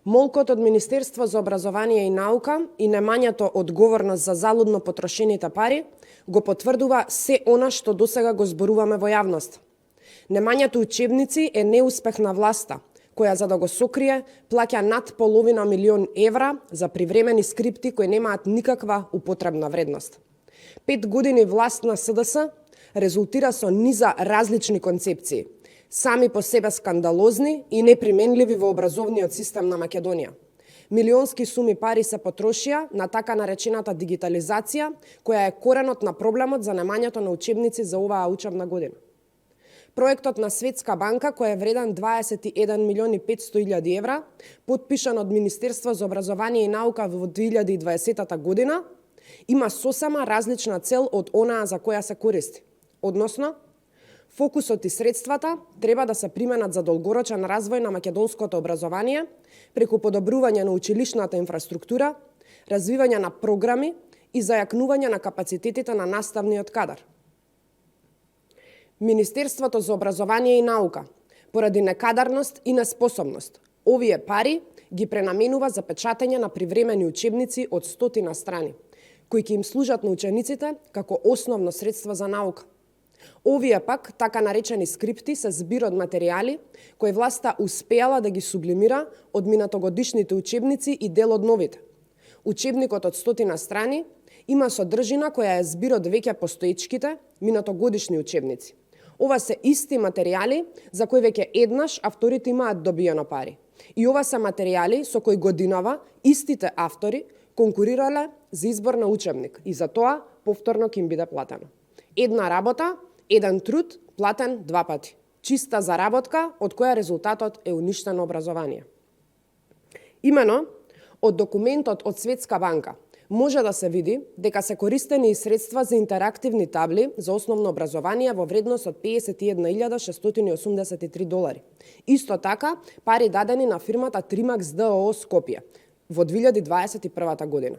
Молкот од Министерство за образование и наука и немањето одговорност за залудно потрошените пари го потврдува се она што досега го зборуваме во јавност. Немањето учебници е неуспех на власта, која за да го сокрие плаќа над половина милион евра за привремени скрипти кои немаат никаква употребна вредност. 5 години власт на СДС резултира со низа различни концепции, сами по себе скандалозни и неприменливи во образовниот систем на Македонија. Милионски суми пари се потрошија на така наречената дигитализација, која е коренот на проблемот за немањето на учебници за оваа учебна година. Проектот на Светска банка, кој е вреден 21 милиони 500 илјади евра, потпишан од Министерство за образование и наука во 2020 година, има сосема различна цел од онаа за која се користи. Односно, фокусот и средствата треба да се применат за долгорочен развој на македонското образование, преку подобрување на училишната инфраструктура, развивање на програми и зајакнување на капацитетите на наставниот кадар. Министерството за образование и наука, поради некадарност и неспособност, овие пари ги пренаменува за печатење на привремени учебници од 100 страни, кои ќе им служат на учениците како основно средство за наука. Овие пак, така наречени скрипти, се збир од материјали кои власта успеала да ги сублимира од минатогодишните учебници и дел од новите. Учебникот од 100 страни има содржина која е збир од веќе постоечките минатогодишни учебници. Ова се исти материјали за кои веќе еднаш авторите имаат добиено пари. И ова се материјали со кои годинава истите автори конкурирале за избор на учебник и за тоа повторно ќе им биде платено. Една работа, еден труд, платен 2 пати. Чиста заработка, од која резултатот е уништено образование. Имено, од документот од Светска банка може да се види дека се користени и средства за интерактивни табли за основно образование во вредност од 51.683 долари. Исто така, пари дадени на фирмата Тримакс ДОО Скопје во 2021 година.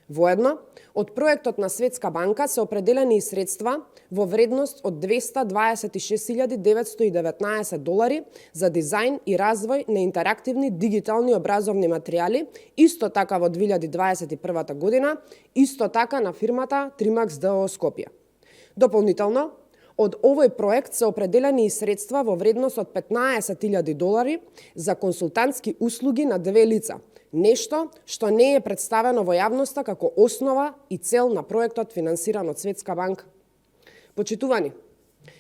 Воедно, од проектот на Светска банка се определени и средства во вредност од 226.919 долари за дизајн и развој на интерактивни дигитални образовни материјали, исто така во 2021 година, исто така на фирмата Тримакс ДОО Скопје. Дополнително, од овој проект се определени и средства во вредност од 15.000 долари за консултантски услуги на 2 лица, нешто што не е представено во јавноста како основа и цел на проектот финансиран од Светска банка. Почитувани,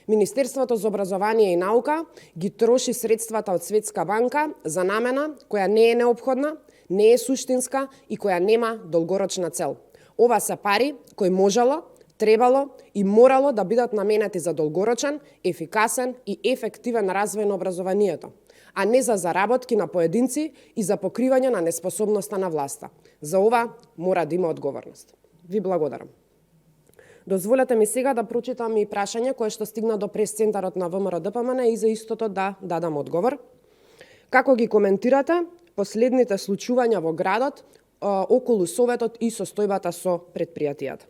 Министерството за образование и наука ги троши средствата од Светска банка за намена која не е неопходна, не е суштинска и која нема долгорочна цел. Ова се пари кои можело, требало и морало да бидат наменети за долгорочен, ефикасен и ефективен развој на образованието, а не за заработки на поединци и за покривање на неспособноста на власта. За ова мора да има одговорност. Ви благодарам. Дозволете ми сега да прочитам и прашање кое што стигна до прес-центарот на ВМРО ДПМН и за истото да дадам одговор. Како ги коментирате последните случувања во градот околу Советот и состојбата со предпријатијата?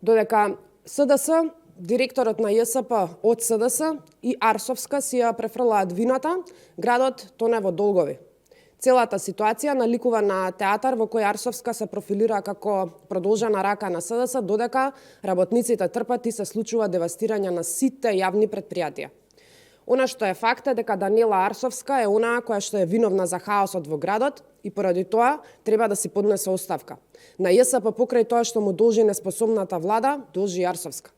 Додека СДС, директорот на ЈСП од СДС и Арсовска си ја префрлаат вината, градот тоне во долгови. Целата ситуација наликува на театар во кој Арсовска се профилира како продолжена рака на СДС, додека работниците трпат и се случува девастирање на сите јавни предпријатија. Она што е факт е дека Даниела Арсовска е онаа која што е виновна за хаосот во градот и поради тоа треба да си поднесе оставка. На ЈСП покрај тоа што му должи неспособната влада, должи Арсовска.